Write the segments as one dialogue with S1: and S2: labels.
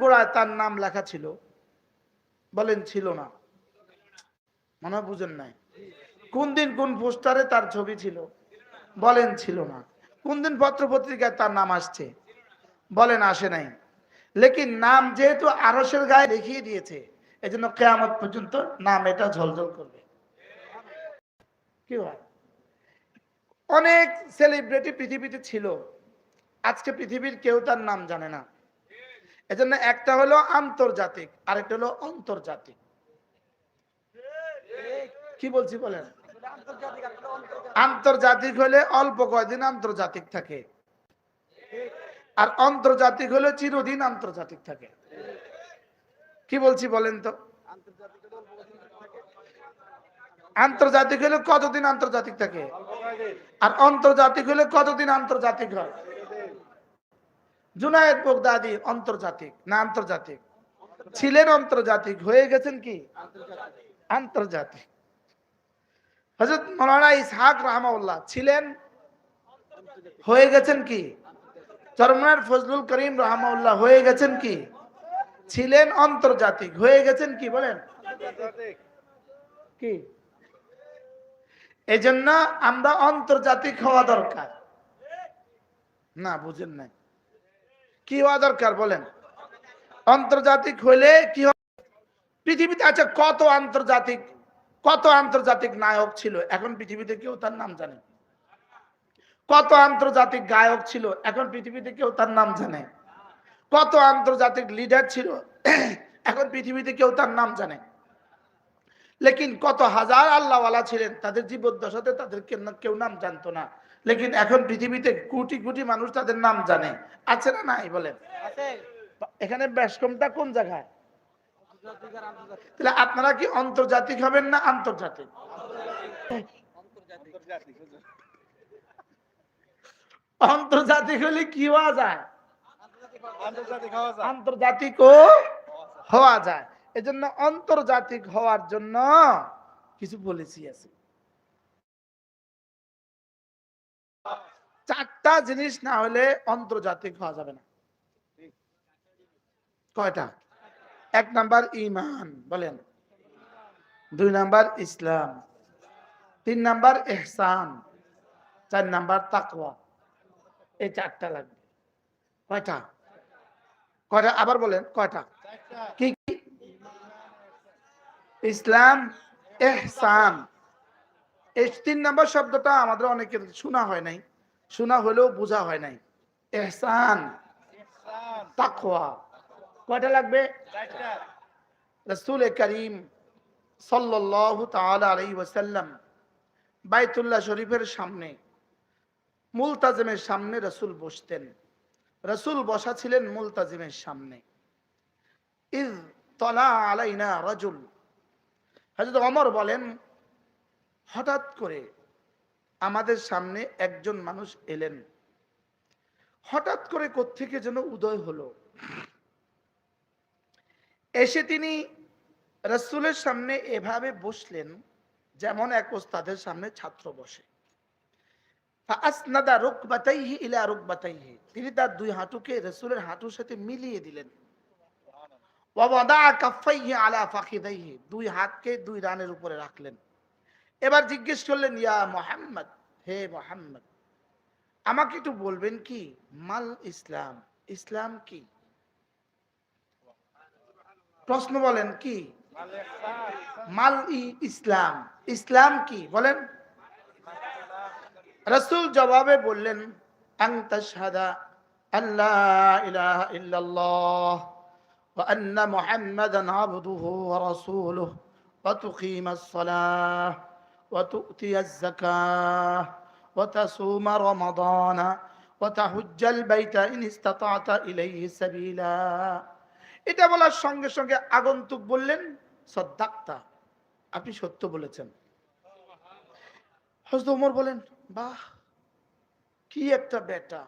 S1: গোড়ায় তার নাম লেখা ছিল? বলেন ছিল না? মনে হয় বুঝেন নাই। কোন দিন কোন পোস্টারে তার ছবি ছিল? বলেন ছিল না। কোন দিন পত্র পত্রিকায় তার নাম আসছে? বলেন আসে নাই। লেকিন নাম যেহেতু আরশের গায়ে লিখিয়ে দিয়েছে, এজন্য কিয়ামত পর্যন্ত নাম এটা ঝলঝল করবে। কি হয়? অনেক সেলিব্রিটি পৃথিবীতে ছিল, আজকে পৃথিবীর কেউ তার নাম জানে না। এজন্য একটা হলো আন্তর্জাতিক, আরেকটা হলো আন্তর্জাতিক। কি বলছি বলেন? আন্তর্জাতিক হলে অল্প কয়দিন আন্তর্জাতিক থাকে, আর আন্তর্জাতিক হলে চিরদিন আন্তর্জাতিক থাকে। কি বলছি বলেন তো? আন্তর্জাতিক হলে কতদিন আন্তর্জাতিক থাকে, আর আন্তর্জাতিক হলে কতদিন আন্তর্জাতিক হয়? জুনায়েদ বাগদাদি আন্তর্জাতিক না আন্তর্জাতিক? ছিলেন আন্তর্জাতিক, হয়ে গেছেন কি আন্তর্জাতিক। হযরত মাওলানা ইসহাক রাহমাহুল্লাহ ছিলেন, হয়ে গেছেন কি? চরমনার ফজলুল করিম রাহমাহুল্লাহ হয়ে গেছেন কি? ছিলেন আন্তর্জাতিক, হয়ে গেছেন কি বলেন? কি এজন্য আমরা আন্তর্জাতিক হওয়া দরকার না? বুঝেন নাই? কি হওয়া দরকার বলেন? আন্তর্জাতিক হইলে কি হবে পৃথিবীতে? আচ্ছা, কত আন্তর্জাতিক নায়ক ছিল, এখন পৃথিবীতে কেউ তার নাম জানে? কত আন্তর্জাতিক গায়ক ছিল, এখন পৃথিবীতে কেউ তার নাম জানে? কত আন্তর্জাতিক লিডার ছিল, এখন পৃথিবীতে কেউ তার নাম জানে? লেকিন কত হাজার আল্লাহওয়ালা ছিলেন, তাদের জীবদ্দশাতে তাদের কেউ নাম জানতো না, লেকিন এখন পৃথিবীতে কোটি কোটি মানুষ তাদের নাম জানে। আছে না নাই বলেন? এখানে বেশকমটা কোন জায়গায়? তাহলে আপনারা কি আন্তর্জাতিক হবেন না আন্তর্জাতিক? আন্তর্জাতিক হলে কি হওয়া যায়? আন্তর্জাতিকও হওয়া যায়। এজন্য আন্তর্জাতিক হওয়ার জন্য কিছু পলিসি আছে। 4টা জিনিস না হলে আন্তর্জাতিক হওয়া যাবে না। কয়টা? 1 নাম্বার ঈমান, বলেন। 2 নাম্বার ইসলাম, 3 নাম্বার ইহসান, 4 নাম্বার তাকওয়া। এই 4টা লাগবে। কয়টা? কয়টা আবার বলেন, কয়টা? কি কি? ইসলাম, ইহসান। এই 3 নাম্বার শব্দটা আমাদের অনেকের শোনা হয় নাই, শোনা হলেও বোঝা হয় নাই। ইহসান, তাকওয়া। কয়টা লাগবে? রাসূল করিম সাল্লাল্লাহু তাআলা আলাইহি ওয়াসাল্লাম বাইতুল্লাহ শরীফের সামনে মুলতাজিমের সামনে রাসূল বসতেন। রাসূল বসা ছিলেন মুলতাজিমের সামনে। ইয তালা আলাইনা রাজুল, হযরত ওমর বলেন, হঠাৎ করে আমাদের সামনে একজন মানুষ এলেন। হঠাৎ করে কোত্থেকে যেন উদয় হলো, এসে তিনি রাসূলের সামনে এভাবে বসলেন যেমন এক ওস্তাদের সামনে ছাত্র বসে। ফাআসনাদা রুকবাতাইহি ইলা রুকবাতাইহি, তিনি তার 2 হাঁটুকে রাসূলের হাঁটুর সাথে মিলিয়ে দিলেন। ওয়া ওয়াদা কাফাইহি আলা ফাখিদাইহি, 2 হাতকে 2 রানের উপরে রাখলেন। এবার জিজ্ঞেস করলেন, ইয়া মুহাম্মদ, হে মুহাম্মদ, আমাকে একটু বলবেন কি মাল ইসলাম, ইসলাম কি? প্রশ্ন বলেন কি? মাল ইসলাম, ইসলাম কি বলেন? রাসূল জবাবে বললেন, আন তাশহাদা আল্লা ইলাহা ইল্লাল্লাহ ওয়া আন্না মুহাম্মাদান আবদুহু ওয়া রাসূলুহু ওয়া তুকিমাস সালাহ ওয়া তু'তিয়াজ যাকাহ ওয়া তাসুমা রমাদানা ওয়া তাহুজ্জাল বাইতা ইন ইসতাতা'তা ইলাইহি সাবিলা। এটা বলার সঙ্গে সঙ্গে আগন্তুক বললেন, সাদাক্তা, আপনি সত্য বলেছেন। হযরত ওমর বলেন, বাহ, কি একটা বেটা!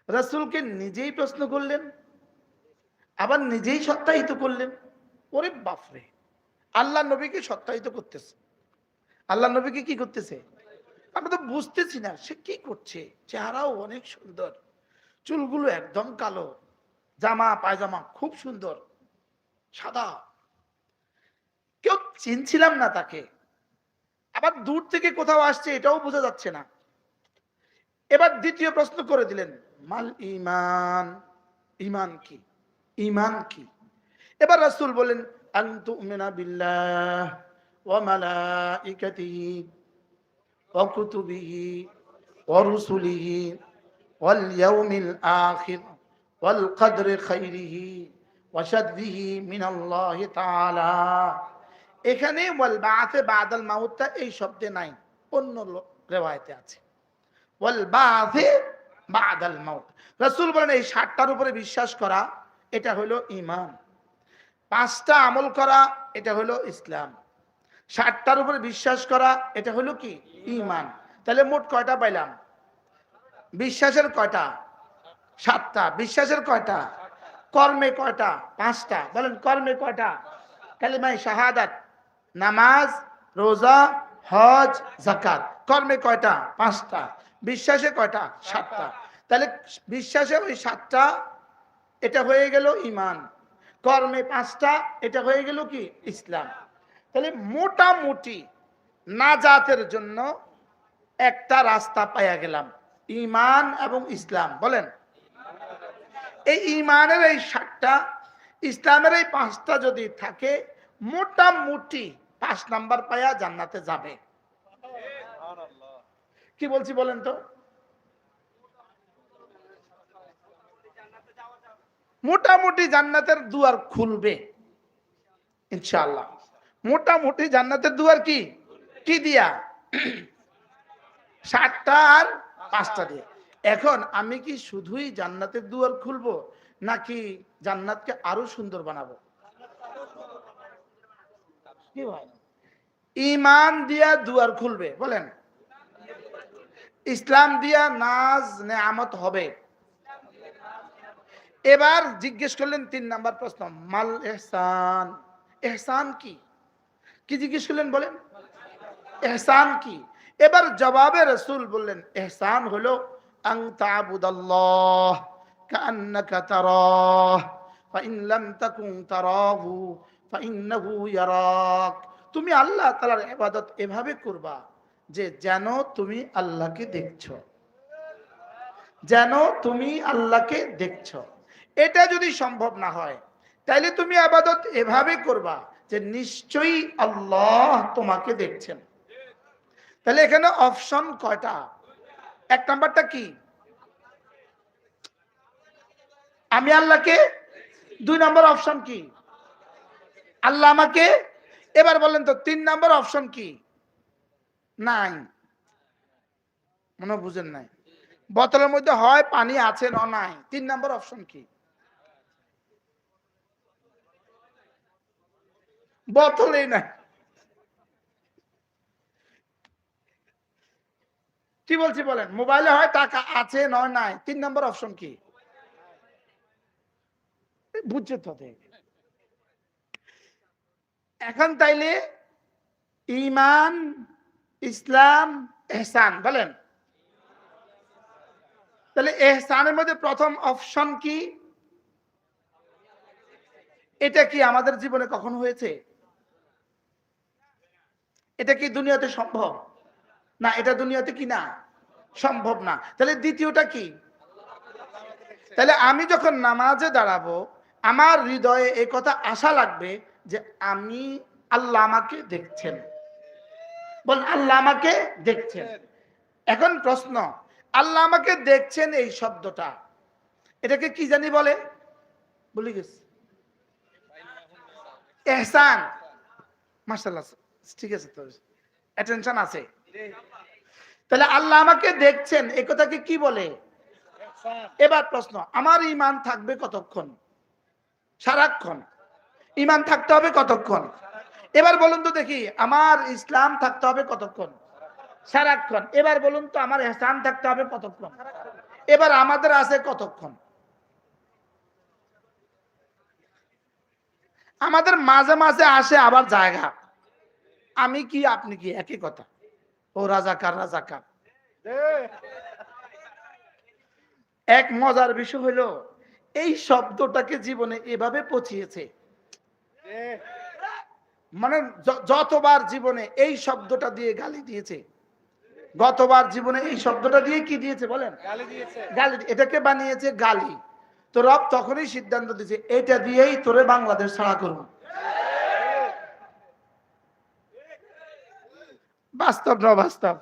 S1: রাসূলকে নিজেই প্রশ্ন করলেন, আবার নিজেই সত্যায়িত করলেন। ওরে বাপরে! আল্লাহ নবীকে সত্যায়িত করতেছে। আল্লাহ নবীকে কি করতেছে? আমরা তো বুঝতেছি না সে কি করছে। চেহারাও অনেক সুন্দর, চুলগুলো একদম কালো, জামা পায়জামা খুব সুন্দর, সাদা, কেউ চিনছিলাম না তাকে, আবার দূর থেকে কোথাও আসছে এটাও বোঝা যাচ্ছে না। এবার দ্বিতীয় প্রশ্ন করে দিলেন, মাল ঈমান, ঈমান কি, ঈমান কি? এবার রাসূল বলেন, আন তুমিনা বিল্লাহ ওয়া মালাইকাতিহি ওয়া কুতুবিহি ওয়া রুসুলিহি ওয়াল ইয়াউমিল আখির ওয়াল কদরি খাইরিহি ওয়া শাররিহি মিনাল্লাহি তাআলা। এখানে ওয়াল বাআসে বাদাল মাউতটা এই শব্দে নাই, অন্য রিওয়ায়াতে আছে ওয়াল বাআসে বাদাল মাউত। রাসূল বলেন এই ৭টার উপরে বিশ্বাস করা এটা হলো ঈমান, ৫টা আমল করা এটা হলো ইসলাম, ৭টার উপরে বিশ্বাস করা এটা হলো কি ঈমান। তাহলে মোট কয়টা পাইলাম? বিশ্বাসের কয়টা? ৭টা। বিশ্বাসের কয়টা? কর্মে কয়টা? ৫টা। বলেন কর্মে কয়টা? কালিমায়ে শাহাদাত, নামাজ, রোজা, হজ, যাকাত। কর্মে কয়টা? ৫টা। বিশ্বাসে কয়টা? ৭টা। তাহলে বিশ্বাসে ওই ৭টা, এটা হয়ে গেল ঈমান। কর্মে ৫টা, এটা হয়ে গেল কি ইসলাম। তাহলে মোটামুটি নাজাতের জন্য একটা রাস্তা পাইয়া গেলাম, ঈমান এবং ইসলাম। বলেন এই ঈমানের এই ৭টা, ইসলামের এই ৫টা যদি থাকে, মোটামুটি ৫ নাম্বার পায়া জান্নাতে যাবে। কি বলছি বলেন তো? মোটামুটি জান্নাতের দুয়ার খুলবে ইনশাআল্লাহ। মোটামুটি জান্নাতের দুয়ার কি কি দিয়া? ৭টা আর ৫টা দিয়ে। এখন আমি কি শুধুই জান্নাতের দুয়ার খুলবো, নাকি জান্নাতকে আরো সুন্দর বানাবো? কি ভাই, ঈমান দিয়া দুয়ার খুলবে, বলেন ইসলাম দিয়া নাজ নেয়ামত হবে। এবার জিজ্ঞেস করলেন ৩ নাম্বার প্রশ্ন, মাল ইহসান, ইহসান কি? কি জিজ্ঞেস করলেন বলেন? ইহসান কি? এবার জবাবে রাসূল বললেন, ইহসান হলো আন তা'বুদাল্লাহ কাআন্নাকা তারাহ ফাইন লাম তাকুন তারাহু ফাইন্নাহু ইয়ারাক। তুমি আল্লাহ তাআলার ইবাদত এভাবে করবা যে যেন তুমি আল্লাহকে দেখছো, যেন তুমি আল্লাহকে দেখছো। এটা যদি সম্ভব না হয়, তাইলে তুমি ইবাদত এভাবে করবা যে নিশ্চয়ই আল্লাহ তোমাকে দেখছেন। তাহলে এখানে অপশন কয়টা? ১ নাম্বারটা কি? আমি আল্লাহকে। ২ নাম্বার অপশন কি? আল্লাহ আমাকে। এবার বলেন তো ৩ নাম্বার অপশন কি? নাই, মনে বুঝেন নাই। বোতলের মধ্যে হয় পানি আছে না নাই, ৩ নাম্বার অপশন কি? বোতলেই নাই। কি বলছি বলেন? মোবাইলে হয় টাকা আছে নয় নাই, ৩ নাম্বার অপশন কি? বুঝছে তো। এখন তাইলে ঈমান, ইসলাম, ইহসান, বলেন তাহলে ইহসানের মধ্যে প্রথম অপশন কি? এটা কি আমাদের জীবনে কখনো হয়েছে? এটা কি দুনিয়াতে সম্ভব? না, এটা দুনিয়াতে কি না সম্ভব না। তাহলে দ্বিতীয়টা কি? তাহলে আমি যখন নামাজে দাঁড়াবো, আমার হৃদয়ে এই কথা আশা লাগবে যে আমি আল্লাহ আমাকে দেখছেন। বল আল্লাহ আমাকে দেখছেন। এখন প্রশ্ন, আল্লাহ আমাকে দেখছেন এই শব্দটা এটাকে কি জানি বলে? বলি গেছি ইহসান। মাশাআল্লাহ, ঠিক আছে, তো অ্যাটেনশন আছে। তাহলে আল্লাহ আমাকে দেখছেন এই কথাকে কি বলে? এবার প্রশ্ন, আমার ঈমান থাকবে কতক্ষণ? সারাক্ষণ। ঈমান থাকতে হবে কতক্ষণ? এবার বলুন তো দেখি, আমার ইসলাম থাকতে হবে কতক্ষণ? সারাক্ষণ। এবার বলুন তো আমার ইহসান থাকতে হবে কতক্ষণ? এবার আমাদের আছে কতক্ষণ? আমাদের মাঝে মাঝে আসে আবার জায়গা। আমি কি আপনি কি একই কথা। ও রাজাকার রাজাকার। এক মজার বিষয় হলো, এই শব্দটাকে জীবনে এভাবে পচিয়েছে, মানে যতবার জীবনে এই শব্দটা দিয়ে গালি দিয়েছে, গতবার জীবনে এই শব্দটা দিয়ে কি দিয়েছে বলেন, গালি। এটাকে বানিয়েছে গালি। তো রব তখনই সিদ্ধান্ত দিয়েছে এটা দিয়েই তোরে বাংলাদেশ ছাড়া করব। বাস্তব না বাস্তব?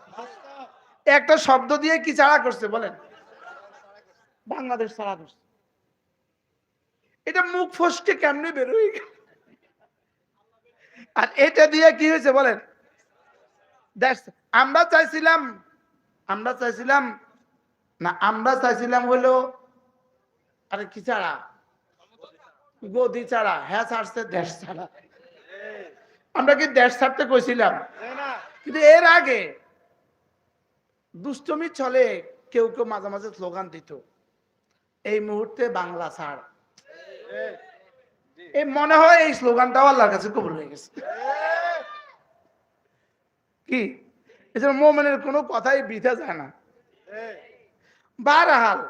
S1: একটা শব্দ দিয়ে কি ছাড়া করছে বলেন, বাংলাদেশ ছাড়া করছে। এটা মুখ ফসকে কেমনে বের হয়ে গেল। আর এটা দিয়ে কি হয়েছে বলেন, আমরা চাইছিলাম হলো আরে কি ছাড়া, গদি ছাড়া। হ্যাঁ ছাড়ছে দেশ ছাড়া। আমরা কি দেশ ছাড়তে কইছিলাম? কিন্তু এর আগে দুষ্টমি চলে, কেউ কেউ মাঝে মাঝে স্লোগান দিত এই মুহূর্তে বাংলা ছাড়। এই মনে হয় এই স্লোগানটাও আল্লাহর কাছে কবুল হয়ে গেছে। কি এজন্য মুমিনের কোনো কথাই বৃথা যায় না। বারহাল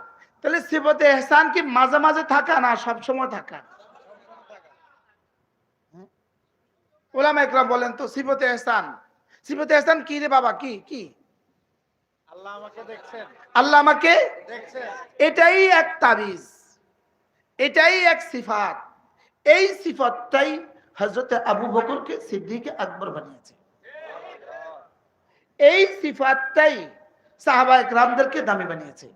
S1: তাহলে সিফতে ইহসান কি মাঝে মাঝে থাকা না সব সময় থাকা? উলামা ইকরাম বলেন তো সিফতে ইহসান কি রে বাবা? কি কি? আল্লাহ আমাকে দেখছেন, আল্লাহ আমাকে দেখছেন, এটাই এক তাবিজ, এটাই এক সিফাত। এই সিফাতটাই হযরত আবু বকরকে সিদ্দিক আকবর বানিয়েছে। এই সিফাতটাই সাহাবা ইকরামদেরকে দামি বানিয়েছে।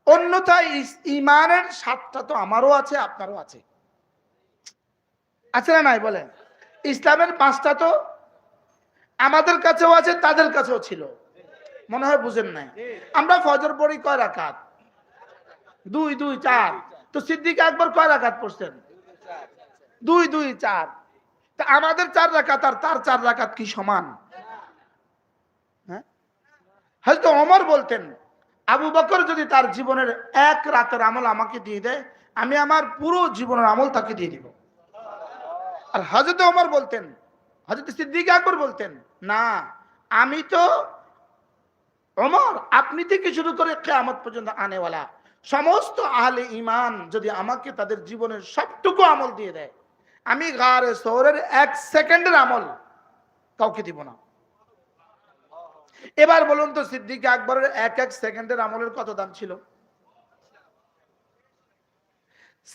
S1: অন্যথায় ঈমানের স্বাদটা তো আমারও আছে আপনারও আছে, আছে না নাই বলেন? ইসলামের পাঁচটা তো আমাদের কাছেও আছে, তাদের কাছেও ছিল। মনে হয় বুঝেন নাই। আমরা ফজর পড়ি কয় রাকাত? 2 2 4। তো সিদ্দিক আকবর কয় রাকাত পড়ছেন? 2 2 4। তা আমাদের 4 রাকাত আর তার 4 রাকাত কি সমান? হ্যাঁ, হযরত ওমর বলতেন আবু বকর যদি তার জীবনের এক রাতের আমল আমাকে দিয়ে দেয়, আমি আমার পুরো জীবনের আমল তাকে দিয়ে দিব। আর হযরত ওমর বলতেন, হযরত সিদ্দিক আকবর বলতেন, না আমি তো ওমর, আপনি থেকে শুরু করে কিয়ামত পর্যন্ত আনেওয়ালা সমস্ত আহলে ঈমান যদি আমাকে তাদের জীবনের সবটুকু আমল দিয়ে দেয়, আমি গারে সওরের 1 সেকেন্ডের আমল কাউকে দিব না। এবার বলুন তো সিদ্দিক আকবরের 1 সেকেন্ডের আমলের কত দাম ছিল?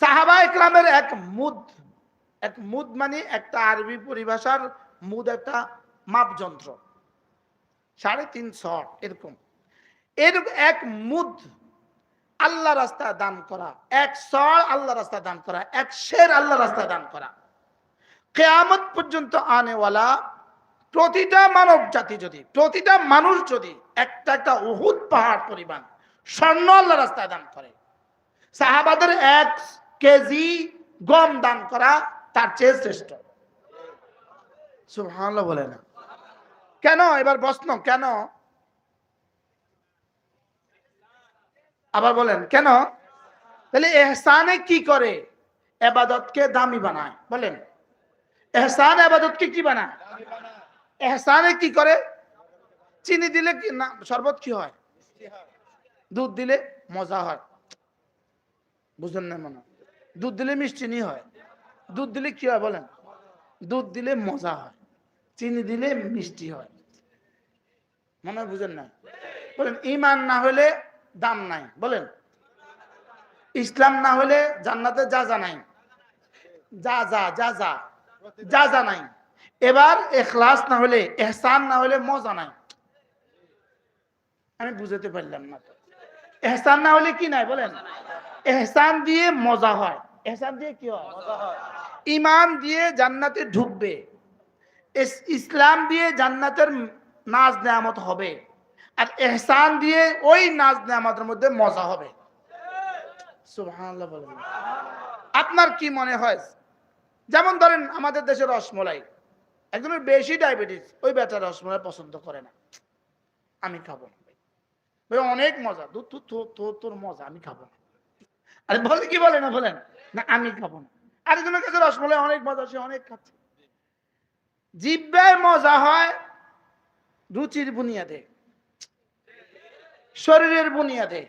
S1: সাহাবা ইকরামের এক মুদ মানে একটা আরবি পরিভাষার মুদ, একটা মাপযন্ত্র, 3.5 এরকম। এরকম এক মুদ আল্লাহ রাস্তায় দান করা, 1 সর আল্লাহ রাস্তায় দান করা, 1 শের আল্লাহ রাস্তায় দান করা, কিয়ামত পর্যন্ত আনেওয়ালা প্রতিটা মানব জাতি যদি, প্রতিটা মানুষ যদি একটা একটা উহুদ পাহাড় পরিমাণ স্বর্ণ আল্লাহ রাস্তায় দান করে, সাহাবাদের 1 কেজি গম দান করা তার চেয়ে শ্রেষ্ঠ। সুবহানাল্লাহ বলে না কেন? এবার প্রশ্ন কেন? আবার বলেন কেন? তাহলে ইহসানে কি করে? ইবাদতকে দামি বানায়। বলেন ইহসান ইবাদতকে কি বানায়? ইহসানে কি করে? চিনি দিলে কি না শরবত কি হয়? দুধ দিলে মজা হয়। বুঝেন না মনে? দুধ দিলে মিষ্টি হয়। দুধ দিলে কি হয় বলেন? দুধ দিলে মজা হয়, চিনি দিলে মিষ্টি হয়। মনে হয় বুঝেন না? বলেন ঈমান না হলে দাম নাই। বলেন ইসলাম না হলে জান্নাতে যা নাই, যা নাই। এবার ইখলাস না হলে, ইহসান না হলে মজা নাই। আমি বুঝাতে পারলাম না তো। ইহসান না হলে কি নাই বলেন? ইহসান দিয়ে মজা হয়। ইহসান দিয়ে কি হয়? মজা হয়। ঈমান দিয়ে জান্নাতে ঢুকবে, ইসলাম দিয়ে জান্নাতের নাজ নেয়ামত হবে, আর ইহসান দিয়ে ওই নাজ নেয়ামতের মধ্যে মজা হবে। সুবহানাল্লাহ বলেন। আপনার কি মনে হয়? যেমন ধরেন আমাদের দেশে রসমলাই, একজনের বেশি ডায়াবেটিস, ওই বেটা রসমলাই পছন্দ করে না, আমি খাবো না ভাই, অনেক মজা, তোর মজা, আমি খাবো না। আরে বলে কি বলে না বলেন না, আমি খাবো না। আরেকজনের কাছে রসমলাই অনেক মজা, সে অনেক খাচ্ছে। জিহ্বায় মজা হয় রুচির বুনিয়াদে, শরীরের বুনিয়াদে।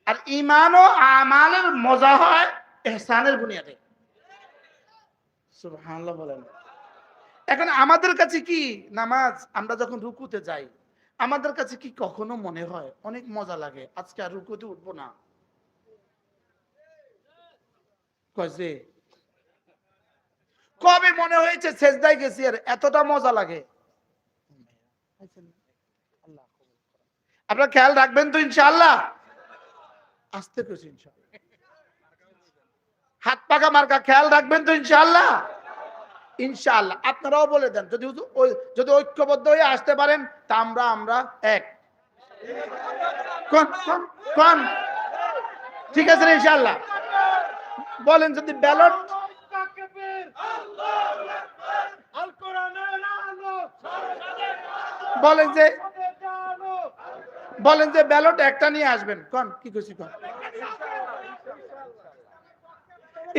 S1: আর ঈমান ও আমালের মজা হয় ইহসানের বুনিয়াদে। সুবহানাল্লাহ বলেন। এখন আমাদের কাছে কি নামাজ, আমরা যখন রুকুতে যাই আমাদের কাছে কি কখনো মনে হয় অনেক মজা লাগে, আজকে আর রুকুতে উঠবো না? কইছে কবে মনে হয়েছে সেজদায় গেছি আর এতটা মজা লাগে? আপনারা খেয়াল রাখবেন তো ইনশাআল্লাহ? আস্তে কইছি ইনশাআল্লাহ। হাত পাকা মার্কা খেয়াল রাখবেন তো ইনশাআল্লাহ? ইনশাআল্লাহ। আপনারাও বলে দেন, যদি ঐক্যবদ্ধ হয়ে আসতে পারেন তা আমরা এক। কোন কোন কোন ঠিক আছে না ইনশাআল্লাহ? বলেন যদি ব্যালট বলেন যে ব্যালট একটা নিয়ে আসবেন, কোন কি কইছি কোন?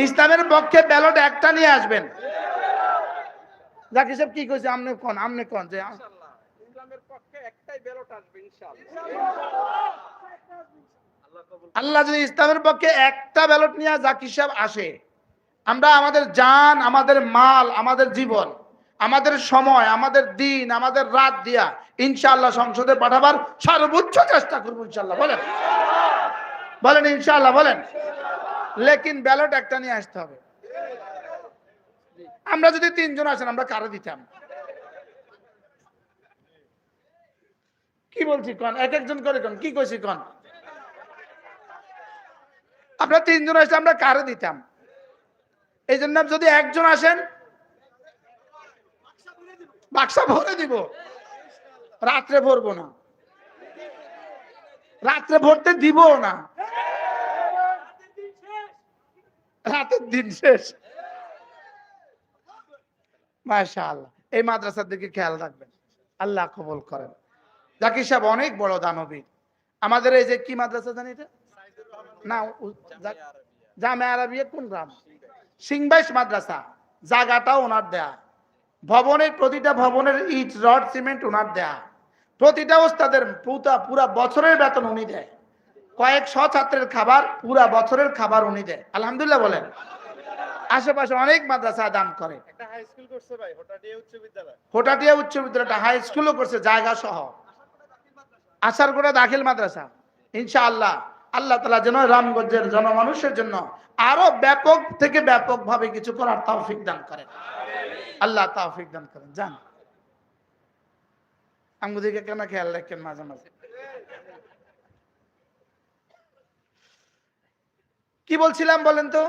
S1: ইসলামের পক্ষে ব্যালট একটা নিয়ে আসবেন। জাকির সাহেব কি কইছে? আমনে কোন যে ইসলামের পক্ষে একটাই ব্যালট আসবে ইনশাআল্লাহ। আল্লাহ যদি ইসলামের পক্ষে একটা ব্যালট নিয়ে জাকির সাহেব আসে, আমরা আমাদের জান, আমাদের মাল, আমাদের জীবন, আমাদের সময়, আমাদের দিন, আমাদের রাত দিয়া ইনশাআল্লাহ সংসদে পাঠাবার সর্বোচ্চ চেষ্টা করবো ইনশাআল্লাহ। বলেন বলেন ইনশাআল্লাহ বলেন। লেকিন ব্যালট একটা নিয়ে আসতে হবে। আমরা যদি 3 জন আসেন আমরা কারে দিতাম? কি বলছি কোন? এক একজন করে কোন কি কইছি কোন? আপনারা 3 জন আসলে আমরা কারে দিতাম? এই জন্য যদি একজন আসেন বাক্সা ভরে দিব। রাত্রে ভরবো না, রাত্রে ভরতে দিব না, রাতের দিন শেষ। মাশাআল্লাহ। এই মাদ্রাসার দিকে খেয়াল রাখবেন, আল্লাহ কবুল করেন। জাকির সাহেব অনেক বড় দানবীর। আমাদের এই যে কি মাদ্রাসা জানি এটা না, জামে আরবিয়া কোন গ্রাম? সিংবাইশ মাদ্রাসা। জায়গাটাও ওনার দেয়া, ভবনের প্রতিটা ভবনের ইট রড সিমেন্ট ওনার দেয়া, প্রতিটা ওস্তাদের পুরা বছরের বেতন উনি দেয়, কয়েকশো ছাত্রের খাবার পুরা বছরের খাবার উনি দেয়। আলহামদুলিল্লাহ বলেন। আশেপাশে অনেক মাদ্রাসা দান করে। একটা হাই স্কুল করছে ভাই, হোটাটিয়া উচ্চ বিদ্যালয়টা হাই স্কুলও করছে জায়গা সহ। আসারগোড়া দাখিল মাদ্রাসা। ইনশাআল্লাহ আল্লাহ তাআলা যেন রামগঞ্জের জনমানুষের জন্য আরো ব্যাপক থেকে ব্যাপক ভাবে কিছু করার তৌফিক দান করেন। আল্লাহ তৌফিক দান করেন। জান আমগুদিকে কেন খেয়াল রাখেন মাঝে মাঝে। কি বলছিলাম বলেন তো?